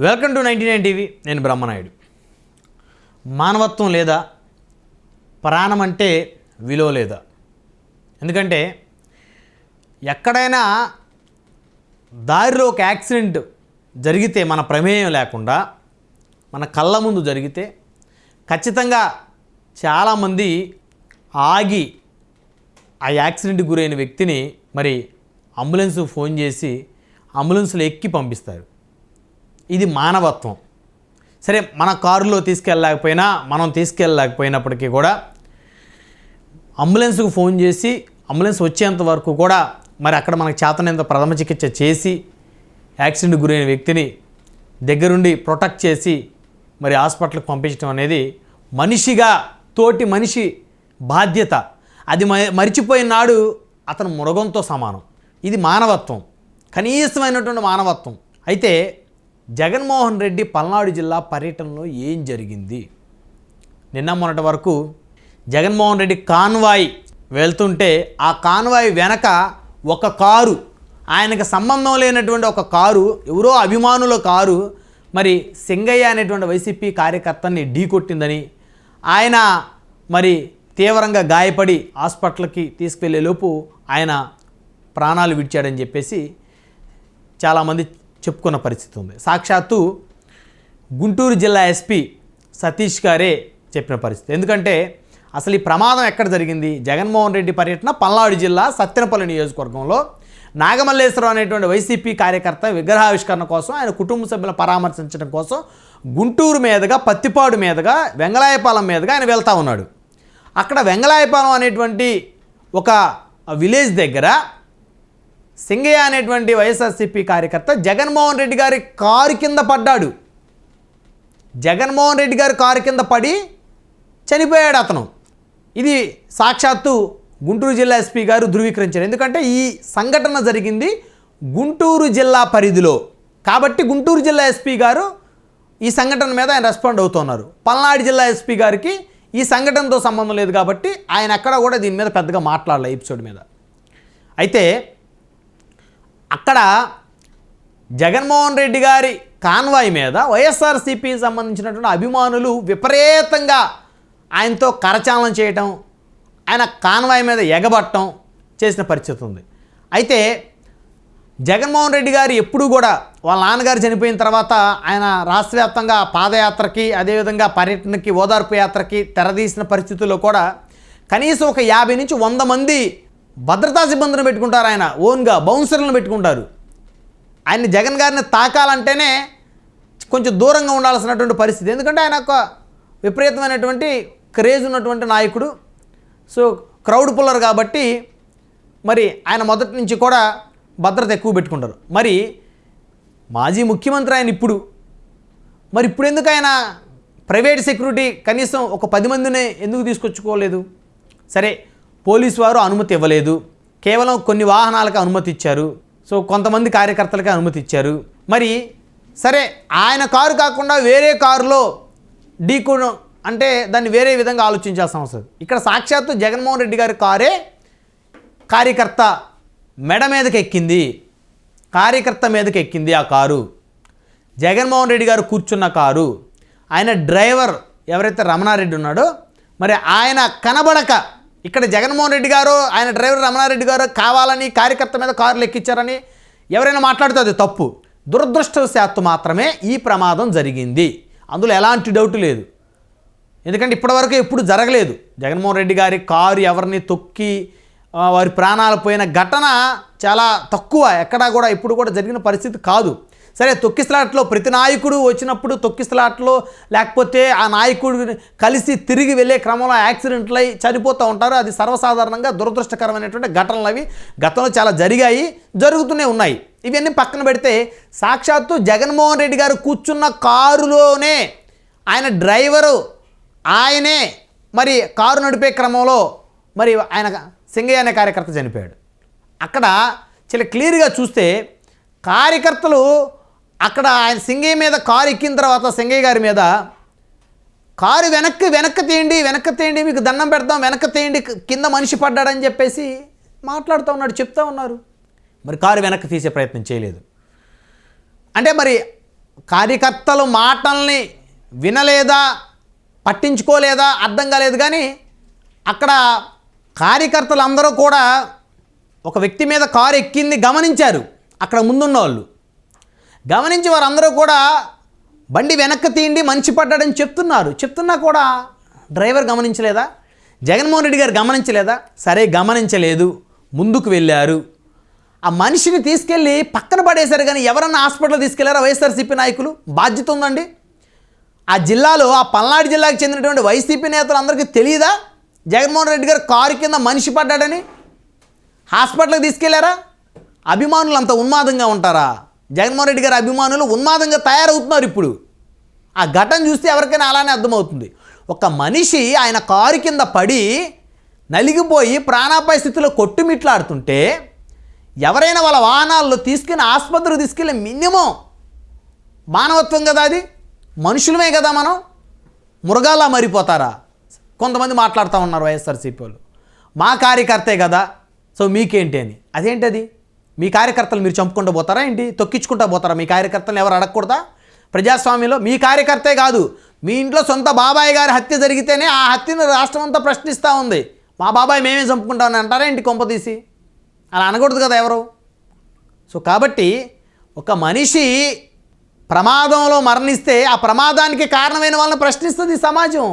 Welcome to 99 TV. నేను బ్రహ్మనాయుడు. మానవత్వం లేదా, ప్రాణం అంటే విలువ లేదా? ఎందుకంటే ఎక్కడైనా దారిలో ఒక యాక్సిడెంట్ జరిగితే మన ప్రమేయం లేకుండా మన కళ్ళ ముందు జరిగితే ఖచ్చితంగా చాలామంది ఆగి ఆ యాక్సిడెంట్కి గురైన వ్యక్తిని మరి అంబులెన్స్ ఫోన్ చేసి అంబులెన్స్లో ఎక్కి పంపిస్తారు. ఇది మానవత్వం. సరే, మన కారులో తీసుకెళ్ళలేకపోయినా, మనం తీసుకెళ్ళలేకపోయినప్పటికీ కూడా అంబులెన్స్కు ఫోన్ చేసి అంబులెన్స్ వచ్చేంత వరకు కూడా మరి అక్కడ మనకు చేతనంత ప్రథమ చికిత్స చేసి యాక్సిడెంట్కి గురైన వ్యక్తిని దగ్గరుండి ప్రొటెక్ట్ చేసి మరి హాస్పిటల్కి పంపించడం అనేది మనిషిగా తోటి మనిషి బాధ్యత. అది మరిచిపోయిన నాడు అతను మృగంతో సమానం. ఇది మానవత్వం, కనీసమైనటువంటి మానవత్వం. అయితే జగన్మోహన్ రెడ్డి పల్నాడు జిల్లా పర్యటనలో ఏం జరిగింది? నిన్న మొన్నటి వరకు జగన్మోహన్ రెడ్డి కాన్వాయ్ వెళ్తుంటే ఆ కాన్వాయ్ వెనక ఒక కారు, ఆయనకు సంబంధం లేనటువంటి ఒక కారు, ఎవరో అభిమానుల కారు మరి సింగయ్య అనేటువంటి వైసీపీ కార్యకర్తని ఢీకొట్టిందని, ఆయన మరి తీవ్రంగా గాయపడి హాస్పిటల్కి తీసుకెళ్లే లోపు ఆయన ప్రాణాలు విడిచాడని చెప్పేసి చాలామంది చెప్పుకున్న పరిస్థితి ఉంది. సాక్షాత్తు గుంటూరు జిల్లా ఎస్పీ సతీష్ గారే చెప్పిన పరిస్థితి. ఎందుకంటే అసలు ఈ ప్రమాదం ఎక్కడ జరిగింది? జగన్మోహన్ రెడ్డి పర్యటన పల్నాడు జిల్లా సత్తెనపల్లి నియోజకవర్గంలో నాగమల్లేశ్వరం అనేటువంటి వైసీపీ కార్యకర్త విగ్రహావిష్కరణ కోసం, ఆయన కుటుంబ సభ్యులను పరామర్శించడం కోసం గుంటూరు మీదుగా, పత్తిపాడు మీదుగా, వెంగళాయపాలెం మీదుగా ఆయన వెళ్తూ ఉన్నాడు. అక్కడ వెంగళాయపాలెం అనేటువంటి ఒక విలేజ్ దగ్గర సింగయ్య అనేటువంటి వైఎస్ఆర్సీపీ కార్యకర్త జగన్మోహన్ రెడ్డి గారి కారు కింద పడ్డాడు. జగన్మోహన్ రెడ్డి గారి కారు కింద పడి చనిపోయాడు అతను. ఇది సాక్షాత్తు గుంటూరు జిల్లా ఎస్పీ గారు ధృవీకరించారు. ఎందుకంటే ఈ సంఘటన జరిగింది గుంటూరు జిల్లా పరిధిలో కాబట్టి గుంటూరు జిల్లా ఎస్పీ గారు ఈ సంఘటన మీద ఆయన రెస్పాండ్ అవుతున్నారు. పల్నాడు జిల్లా ఎస్పీ గారికి ఈ సంఘటనతో సంబంధం లేదు కాబట్టి ఆయన ఎక్కడ కూడా దీని మీద పెద్దగా మాట్లాడలే ఎపిసోడ్ మీద. అయితే అక్కడ జగన్మోహన్ రెడ్డి గారి కాన్వాయ్ మీద వైఎస్ఆర్సీపీ సంబంధించినటువంటి అభిమానులు విపరీతంగా ఆయనతో కరచాలనం చేయటం, ఆయన కాన్వాయ్ మీద ఎగబట్టడం చేసిన పరిస్థితి ఉంది. అయితే జగన్మోహన్ రెడ్డి గారు ఎప్పుడూ కూడా వాళ్ళ నాన్నగారు చనిపోయిన తర్వాత ఆయన రాష్ట్ర వ్యాప్తంగా పాదయాత్రకి, అదేవిధంగా పర్యటనకి, ఓదార్పు యాత్రకి తెరదీసిన పరిస్థితుల్లో కూడా కనీసం ఒక 50 నుంచి 100 మంది భద్రతా సిబ్బందిని పెట్టుకుంటారు. ఆయన ఓన్గా బౌన్సర్లను పెట్టుకుంటారు. ఆయన జగన్ గారిని తాకాలంటేనే కొంచెం దూరంగా ఉండాల్సినటువంటి పరిస్థితి. ఎందుకంటే ఆయన ఒక విపరీతమైనటువంటి క్రేజ్ ఉన్నటువంటి నాయకుడు. సో క్రౌడ్ పుల్లర్ కాబట్టి మరి ఆయన మొదటి నుంచి కూడా భద్రత ఎక్కువ పెట్టుకుంటారు. మరి మాజీ ముఖ్యమంత్రి ఆయన ఇప్పుడు ఎందుకు ఆయన ప్రైవేట్ సెక్యూరిటీ కనీసం ఒక 10 మందిని ఎందుకు తీసుకొచ్చుకోలేదు? సరే, పోలీసు వారు అనుమతి ఇవ్వలేదు, కేవలం కొన్ని వాహనాలకు అనుమతి ఇచ్చారు, సో కొంతమంది కార్యకర్తలకి అనుమతి ఇచ్చారు. మరి సరే, ఆయన కారు కాకుండా వేరే కారులో ఢీకొను అంటే దాన్ని వేరే విధంగా ఆలోచించాల్సిన అవసరం. ఇక్కడ సాక్షాత్తు జగన్మోహన్ రెడ్డి గారి కారే కార్యకర్త మెడ మీదకి ఎక్కింది, కార్యకర్త మీదకి ఎక్కింది ఆ కారు. జగన్మోహన్ రెడ్డి గారు కూర్చున్న కారు, ఆయన డ్రైవర్ ఎవరైతే రమణారెడ్డి ఉన్నాడో మరి ఆయన కనబడక, ఇక్కడ జగన్మోహన్ రెడ్డి గారు ఆయన డ్రైవర్ రమణారెడ్డి గారు కావాలని కార్యకర్త మీద కారులు ఎక్కించారని ఎవరైనా మాట్లాడితే అది తప్పు. దురదృష్టవశాత్తు మాత్రమే ఈ ప్రమాదం జరిగింది, అందులో ఎలాంటి డౌట్ లేదు. ఎందుకంటే ఇప్పటివరకు ఎప్పుడు జరగలేదు. జగన్మోహన్ రెడ్డి గారి కారు ఎవరిని తొక్కి వారి ప్రాణాలు పోయిన ఘటన చాలా తక్కువ, ఎక్కడా కూడా ఇప్పుడు కూడా జరిగిన పరిస్థితి కాదు. సరే, తొక్కిసలాట్లో ప్రతి నాయకుడు వచ్చినప్పుడు తొక్కిసలాట్లో లేకపోతే ఆ నాయకుడు కలిసి తిరిగి వెళ్ళే క్రమంలో యాక్సిడెంట్లు అయి చనిపోతూ ఉంటారు. అది సర్వసాధారణంగా దురదృష్టకరమైనటువంటి ఘటనలు అవి గతంలో చాలా జరిగాయి, జరుగుతూనే ఉన్నాయి. ఇవన్నీ పక్కన పెడితే సాక్షాత్తు జగన్మోహన్ రెడ్డి గారు కూర్చున్న కారులోనే ఆయన డ్రైవరు ఆయనే మరి కారు నడిపే క్రమంలో మరి ఆయన సింగయ్య అనే కార్యకర్త చనిపోయాడు. అక్కడ చాలా క్లియర్గా చూస్తే కార్యకర్తలు అక్కడ ఆయన సింగయ్య మీద కారు ఎక్కిన తర్వాత సింగయ్య గారి మీద కారు వెనక్కి తీయండి, మీకు దండం పెడతాం, వెనక్కి తీయండి, కింద మనిషి పడ్డాడని చెప్పేసి మాట్లాడుతూ ఉన్నాడు, చెప్తూ ఉన్నారు. మరి కారు వెనక్కి తీసే ప్రయత్నం చేయలేదు. అంటే మరి కార్యకర్తలు మాటల్ని వినలేదా, పట్టించుకోలేదా అర్థం కాలేదు. కానీ అక్కడ కార్యకర్తలు అందరూ కూడా ఒక వ్యక్తి మీద కారు ఎక్కింది గమనించారు. అక్కడ ముందున్న వాళ్ళు గమనించి వారందరూ కూడా బండి వెనక్కి తీయండి మనిషి పడ్డాడని చెప్తున్నా కూడా డ్రైవర్ గమనించలేదా? జగన్మోహన్ రెడ్డి గారు గమనించలేదా? సరే గమనించలేదు, ముందుకు వెళ్ళారు. ఆ మనిషిని తీసుకెళ్ళి పక్కన పడేశారు. కానీ ఎవరన్నా హాస్పిటల్ తీసుకెళ్లారా వైఎస్ఆర్సీపీ నాయకులు? బాధ్యత ఉందండి. ఆ జిల్లాలో, ఆ పల్నాడు జిల్లాకు చెందినటువంటి వైసీపీ నేతలు అందరికీ తెలియదా జగన్మోహన్ రెడ్డి గారు కారు కింద మనిషి పడ్డాడని? హాస్పిటల్కి తీసుకెళ్లారా? అభిమానులు అంత ఉన్మాదంగా ఉంటారా? జగన్మోహన్ రెడ్డి గారి అభిమానులు ఉన్మాదంగా తయారవుతున్నారు. ఇప్పుడు ఆ ఘటన చూస్తే ఎవరికైనా అలానే అర్థమవుతుంది. ఒక మనిషి ఆయన కారు కింద పడి నలిగిపోయి ప్రాణాపాయ స్థితిలో కొట్టుమిట్లాడుతుంటే ఎవరైనా వాళ్ళ వాహనాల్లో తీసుకుని ఆసుపత్రికి తీసుకెళ్ళి మినిమం మానవత్వం కదా, అది మనుషులమే కదా, మనం మృగాలా మరిపోతారా? కొంతమంది మాట్లాడుతూ ఉన్నారు వైఎస్ఆర్సీపీ వాళ్ళు, మా కార్యకర్తే కదా, సో మీకేంటి అని. అదేంటది? మీ కార్యకర్తలు మీరు చంపుకుంటూ పోతారా ఏంటి? తొక్కించుకుంటూ పోతారా? మీ కార్యకర్తలను ఎవరు అడగకూడదా? ప్రజాస్వామ్యంలో మీ కార్యకర్తే కాదు, మీ ఇంట్లో సొంత బాబాయ్ గారి హత్య జరిగితేనే ఆ హత్యను రాష్ట్రం అంతా ప్రశ్నిస్తూ ఉంది. మా బాబాయ్ మేమే చంపుకుంటామని అంటారా ఏంటి కొంపతీసి? అలా అనకూడదు కదా ఎవరు. సో కాబట్టి ఒక మనిషి ప్రమాదంలో మరణిస్తే ఆ ప్రమాదానికి కారణమైన వాళ్ళని ప్రశ్నిస్తుంది ఈ సమాజం.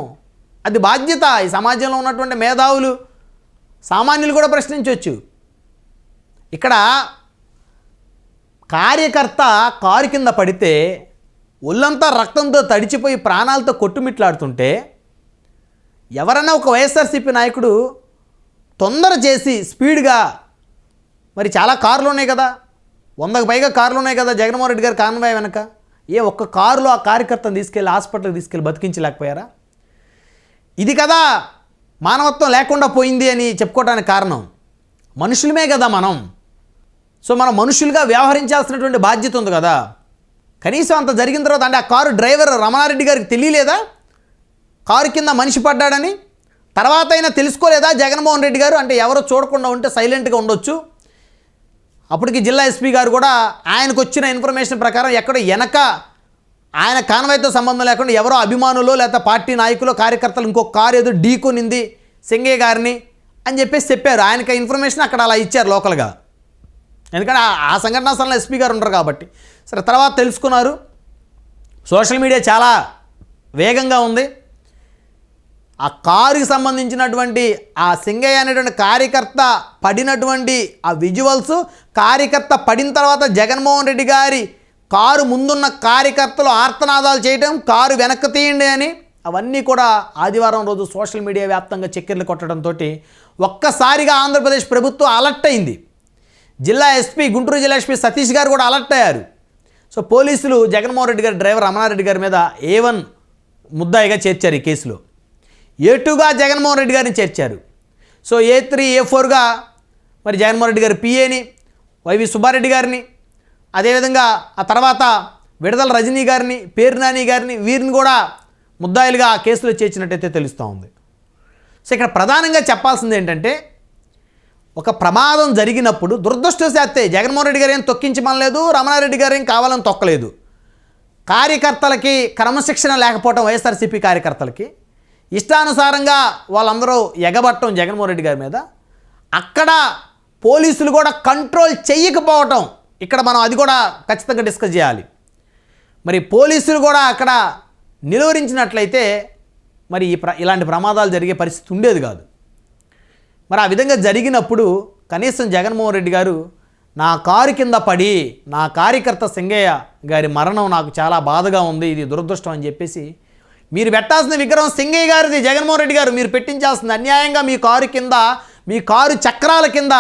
అది బాధ్యత. ఈ సమాజంలో ఉన్నటువంటి మేధావులు, సామాన్యులు కూడా ప్రశ్నించవచ్చు. ఇక్కడ కార్యకర్త కారు కింద పడితే ఒళ్ళంతా రక్తంతో తడిచిపోయి ప్రాణాలతో కొట్టుమిట్లాడుతుంటే ఎవరైనా ఒక వైఎస్ఆర్సీపీ నాయకుడు తొందర చేసి స్పీడ్గా, మరి చాలా కార్లు ఉన్నాయి కదా, 100కు పైగా కార్లు ఉన్నాయి కదా జగన్మోహన్ రెడ్డి గారి కాన్వాయ్ వెనక, ఏ ఒక్క కారులో ఆ కార్యకర్తను తీసుకెళ్ళి హాస్పిటల్కి తీసుకెళ్ళి బతికించలేకపోయారా? ఇది కదా మానవత్వం లేకుండా పోయింది అని చెప్పుకోవడానికి కారణం. మనుషులమే కదా మనం. సో మనం మనుషులుగా వ్యవహరించాల్సినటువంటి బాధ్యత ఉంది కదా. కనీసం అంత జరిగిన తర్వాత అంటే ఆ కారు డ్రైవర్ రమణారెడ్డి గారికి తెలియలేదా కారు కింద మనిషి పడ్డాడని? తర్వాత అయినా తెలుసుకోలేదా జగన్మోహన్ రెడ్డి గారు? అంటే ఎవరో చూడకుండా ఉంటే సైలెంట్గా ఉండొచ్చు. అప్పటికి జిల్లా ఎస్పీ గారు కూడా ఆయనకు వచ్చిన ఇన్ఫర్మేషన్ ప్రకారం ఎక్కడో వెనక ఆయన కాన్వాయ్తో సంబంధం లేకుండా ఎవరో అభిమానులు లేదా పార్టీ నాయకులు కార్యకర్తలు ఇంకొక కారు ఏదో ఢీకొనింది సింగయ్య గారిని అని చెప్పారు. ఆయనకి ఇన్ఫర్మేషన్ అక్కడ అలా ఇచ్చారు లోకల్గా. ఎందుకంటే ఆ సంఘటనా స్థలంలో ఎస్పీ గారు ఉంటారు కాబట్టి. సరే, తర్వాత తెలుసుకున్నారు. సోషల్ మీడియా చాలా వేగంగా ఉంది. ఆ కారుకి సంబంధించినటువంటి ఆ సింగయ్య అనేటువంటి కార్యకర్త పడినటువంటి ఆ విజువల్స్, కార్యకర్త పడిన తర్వాత జగన్మోహన్ రెడ్డి గారి కారు ముందున్న కార్యకర్తలు ఆర్తనాదాలు చేయడం, కారు వెనక్కి తీయండి అని, అవన్నీ కూడా ఆదివారం రోజు సోషల్ మీడియా వ్యాప్తంగా చక్కెర్లు కొట్టడంతో ఒక్కసారిగా ఆంధ్రప్రదేశ్ ప్రభుత్వం అలర్ట్ అయింది. జిల్లా ఎస్పీ, గుంటూరు జిల్లా ఎస్పీ సతీష్ గారు కూడా అలర్ట్ అయ్యారు. సో పోలీసులు జగన్మోహన్ రెడ్డి గారి డ్రైవర్ రమణారెడ్డి గారి మీద A1 ముద్దాయిగా చేర్చారు. ఈ కేసులో A2గా జగన్మోహన్ రెడ్డి గారిని చేర్చారు. సో A3, A4గా మరి జగన్మోహన్ రెడ్డి గారి పిఏని, వైవి సుబ్బారెడ్డి గారిని, అదేవిధంగా ఆ తర్వాత విడదల రజనీ గారిని, పేరు నాని గారిని, వీరిని కూడా ముద్దాయిలుగా ఆ కేసులో చేర్చినట్టయితే తెలుస్తూ ఉంది. సో ఇక్కడ ప్రధానంగా చెప్పాల్సింది ఏంటంటే, ఒక ప్రమాదం జరిగినప్పుడు దురదృష్టవశాత్తు జగన్మోహన్ రెడ్డి గారు ఏం తొక్కించమనలేదు, రమణారెడ్డి గారు ఏం కావాలని తొక్కలేదు. కార్యకర్తలకి క్రమశిక్షణ లేకపోవడం, వైఎస్ఆర్సీపీ కార్యకర్తలకి ఇష్టానుసారంగా వాళ్ళందరూ ఎగబట్టడం జగన్మోహన్ రెడ్డి గారి మీద, అక్కడ పోలీసులు కూడా కంట్రోల్ చెయ్యకపోవటం, ఇక్కడ మనం అది కూడా ఖచ్చితంగా డిస్కస్ చేయాలి. మరి పోలీసులు కూడా అక్కడ నిలువరించినట్లయితే మరి ఇలాంటి ప్రమాదాలు జరిగే పరిస్థితి ఉండేది కాదు. మరి ఆ విధంగా జరిగినప్పుడు కనీసం జగన్మోహన్ రెడ్డి గారు నా కారు కింద పడి నా కార్యకర్త సింగయ్య గారి మరణం నాకు చాలా బాధగా ఉంది, ఇది దురదృష్టం అని చెప్పేసి మీరు పెట్టాల్సిన విగ్రహం సింగయ్య గారిది, జగన్మోహన్ రెడ్డి గారు మీరు పెట్టించాల్సింది. అన్యాయంగా మీ కారు కింద, మీ కారు చక్రాల కింద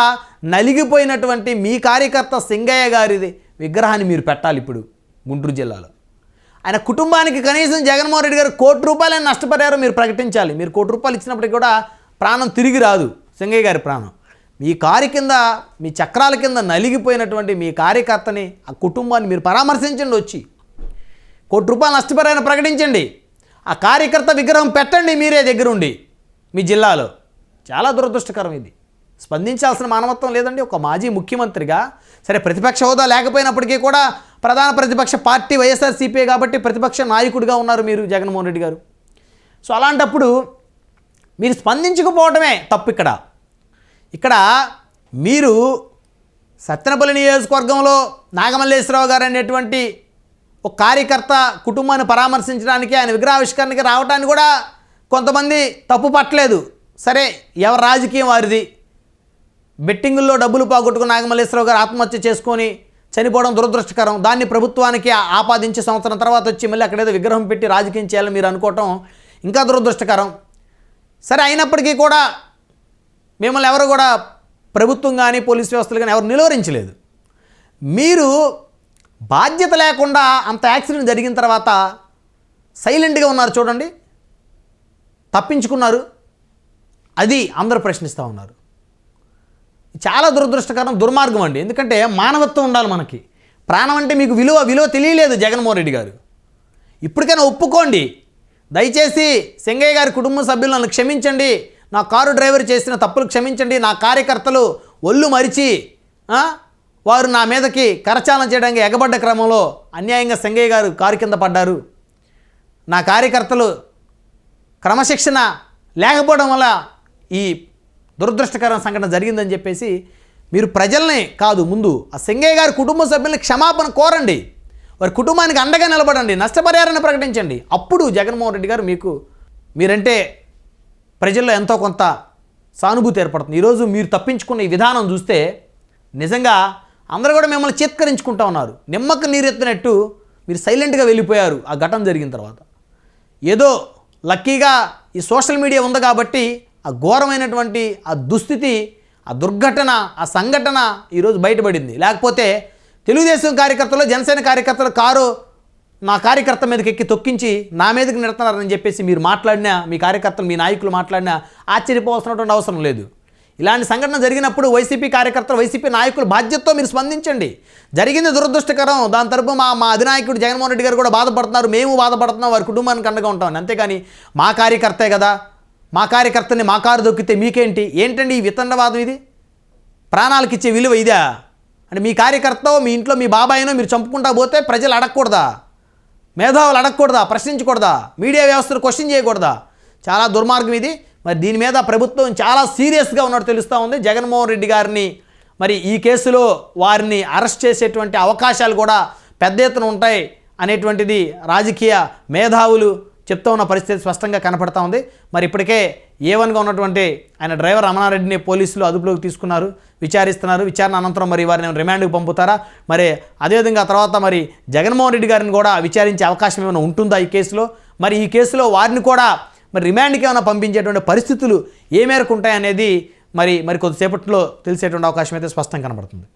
నలిగిపోయినటువంటి మీ కార్యకర్త సింగయ్య గారిది విగ్రహాన్ని మీరు పెట్టాలి. ఇప్పుడు గుంటూరు జిల్లాలో ఆయన కుటుంబానికి కనీసం జగన్మోహన్ రెడ్డి గారు ₹1,00,00,000 నష్టపరిహారం మీరు ప్రకటించాలి. మీరు ₹1,00,00,000 ఇచ్చినప్పటికీ కూడా ప్రాణం తిరిగి రాదు సింగయ్య గారి ప్రాణం. మీ కారు కింద, మీ చక్రాల కింద నలిగిపోయినటువంటి మీ కార్యకర్తని, ఆ కుటుంబాన్ని మీరు పరామర్శించండి, వచ్చి ₹1,00,00,000 నష్టపరిహారం ప్రకటించండి. ఆ కార్యకర్త విగ్రహం పెట్టండి మీరే దగ్గరుండి మీ జిల్లాలో. చాలా దురదృష్టకరం ఇది. స్పందించాల్సిన మానవత్వం లేదండి? ఒక మాజీ ముఖ్యమంత్రిగా, సరే ప్రతిపక్ష హోదా లేకపోయినప్పటికీ కూడా ప్రధాన ప్రతిపక్ష పార్టీ వైఎస్ఆర్సీపీ కాబట్టి ప్రతిపక్ష నాయకుడిగా ఉన్నారు మీరు జగన్మోహన్ రెడ్డి గారు. సో అలాంటప్పుడు మీరు స్పందించకపోవడమే తప్పు. ఇక్కడ మీరు సత్తెనపల్లి నియోజకవర్గంలో నాగమల్లేశ్వరరావు గారు అనేటువంటి ఒక కార్యకర్త కుటుంబాన్ని పరామర్శించడానికి, ఆయన విగ్రహావిష్కరణకి రావడానికి కూడా కొంతమంది తప్పు పట్టలేదు. సరే, ఎవరి రాజకీయం వారిది. బెట్టింగుల్లో డబ్బులు పోగొట్టుకుని నాగమల్లేశ్వరరావు గారు ఆత్మహత్య చేసుకొని చనిపోవడం దురదృష్టకరం. దాన్ని ప్రభుత్వానికి ఆపాదించి సంవత్సరం తర్వాత వచ్చి మళ్ళీ అక్కడేదో విగ్రహం పెట్టి రాజకీయం చేయాలని మీరు అనుకోవటం ఇంకా దురదృష్టకరం. సరే, అయినప్పటికీ కూడా మిమ్మల్ని ఎవరు కూడా ప్రభుత్వం కానీ పోలీస్ వ్యవస్థలు కానీ ఎవరు నిలువరించలేదు. మీరు బాధ్యత లేకుండా అంత యాక్సిడెంట్ జరిగిన తర్వాత సైలెంట్గా ఉన్నారు చూడండి, తప్పించుకున్నారు. అది అందరూ ప్రశ్నిస్తూ ఉన్నారు. చాలా దురదృష్టకరం, దుర్మార్గం అండి. ఎందుకంటే మానవత్వం ఉండాలి మనకి. ప్రాణం అంటే మీకు విలువ తెలియలేదు జగన్మోహన్ రెడ్డి గారు. ఇప్పటికైనా ఒప్పుకోండి. దయచేసి సింగయ్య గారి కుటుంబ సభ్యులు నన్ను క్షమించండి, నా కారు డ్రైవర్ చేసిన తప్పులు క్షమించండి. నా కార్యకర్తలు ఒళ్ళు మరిచి వారు నా మీదకి కరచాలన చేయడానికి ఎగబడ్డ క్రమంలో అన్యాయంగా సింగయ్య గారు కారు కింద పడ్డారు. నా కార్యకర్తలు క్రమశిక్షణ లేకపోవడం వల్ల ఈ దురదృష్టకరమైన సంఘటన జరిగిందని చెప్పేసి మీరు ప్రజల్ని కాదు, ముందు ఆ సింగయ్య గారి కుటుంబ సభ్యుల్ని క్షమాపణ కోరండి. వారి కుటుంబానికి అండగా నిలబడండి, నష్టపరిహారాన్ని ప్రకటించండి. అప్పుడు జగన్మోహన్ రెడ్డి గారు మీరంటే ప్రజల్లో ఎంతో కొంత సానుభూతి ఏర్పడుతుంది. ఈరోజు మీరు తప్పించుకున్న ఈ విధానం చూస్తే నిజంగా అందరూ కూడా మిమ్మల్ని చిత్కరించుకుంటూ ఉన్నారు. నిమ్మకు నీరెత్తినట్టు మీరు సైలెంట్గా వెళ్ళిపోయారు ఆ ఘటన జరిగిన తర్వాత. ఏదో లక్కీగా ఈ సోషల్ మీడియా ఉంది కాబట్టి ఆ ఘోరమైనటువంటి ఆ దుస్థితి, ఆ దుర్ఘటన, ఆ సంఘటన ఈరోజు బయటపడింది. లేకపోతే తెలుగుదేశం కార్యకర్తలు, జనసేన కార్యకర్తలు కారు నా కార్యకర్త మీదకి ఎక్కి తొక్కించి నా మీదకి నెడుతున్నారని చెప్పేసి మీరు మాట్లాడినా, మీ కార్యకర్తలు, మీ నాయకులు మాట్లాడినా ఆశ్చర్యపోవాల్సినటువంటి అవసరం లేదు. ఇలాంటి సంఘటన జరిగినప్పుడు వైసీపీ కార్యకర్తలు, వైసీపీ నాయకులు బాధ్యతతో మీరు స్పందించండి. జరిగింది దురదృష్టకరం. దాని తరపు మా అధినాయకుడు జగన్మోహన్ రెడ్డి గారు కూడా బాధపడుతున్నారు, మేము బాధపడుతున్నాం, వారి కుటుంబానికి అండగా ఉంటామని. అంతేగాని మా కార్యకర్తే కదా, మా కార్యకర్తని మా కారు దొక్కితే ఏంటండి ఈ వితండవాదం? ఇది ప్రాణాలకు ఇచ్చే విలువ ఇదా? అంటే మీ కార్యకర్త, మీ ఇంట్లో మీ బాబాయినో మీరు చంపుకుంటా పోతే ప్రజలు అడగకూడదా? మేధావులు అడగకూడదా? ప్రశ్నించకూడదా? మీడియా వ్యవస్థను క్వశ్చన్ చేయకూడదా? చాలా దుర్మార్గం ఇది. మరి దీని మీద ప్రభుత్వం చాలా సీరియస్గా ఉన్నట్టు తెలుస్తూ ఉంది. జగన్మోహన్ రెడ్డి గారిని మరి ఈ కేసులో వారిని అరెస్ట్ చేసేటువంటి అవకాశాలు కూడా పెద్ద ఎత్తున ఉంటాయి అనేటువంటిది రాజకీయ మేధావులు చెప్తూ ఉన్న పరిస్థితి స్పష్టంగా కనపడతా ఉంది. మరి ఇప్పటికే A1గా ఉన్నటువంటి ఆయన డ్రైవర్ రమణారెడ్డిని పోలీసులు అదుపులోకి తీసుకున్నారు, విచారిస్తున్నారు. విచారణ అనంతరం మరి వారిని రిమాండ్కి పంపుతారా? మరి అదేవిధంగా తర్వాత మరి జగన్మోహన్ రెడ్డి గారిని కూడా విచారించే అవకాశం ఏమైనా ఉంటుందా ఈ కేసులో? మరి ఈ కేసులో వారిని కూడా మరి రిమాండ్కి ఏమైనా పంపించేటువంటి పరిస్థితులు ఏ మేరకు ఉంటాయనేది మరి కొద్దిసేపట్లో తెలిసేటువంటి అవకాశం అయితే స్పష్టంగా కనబడుతుంది.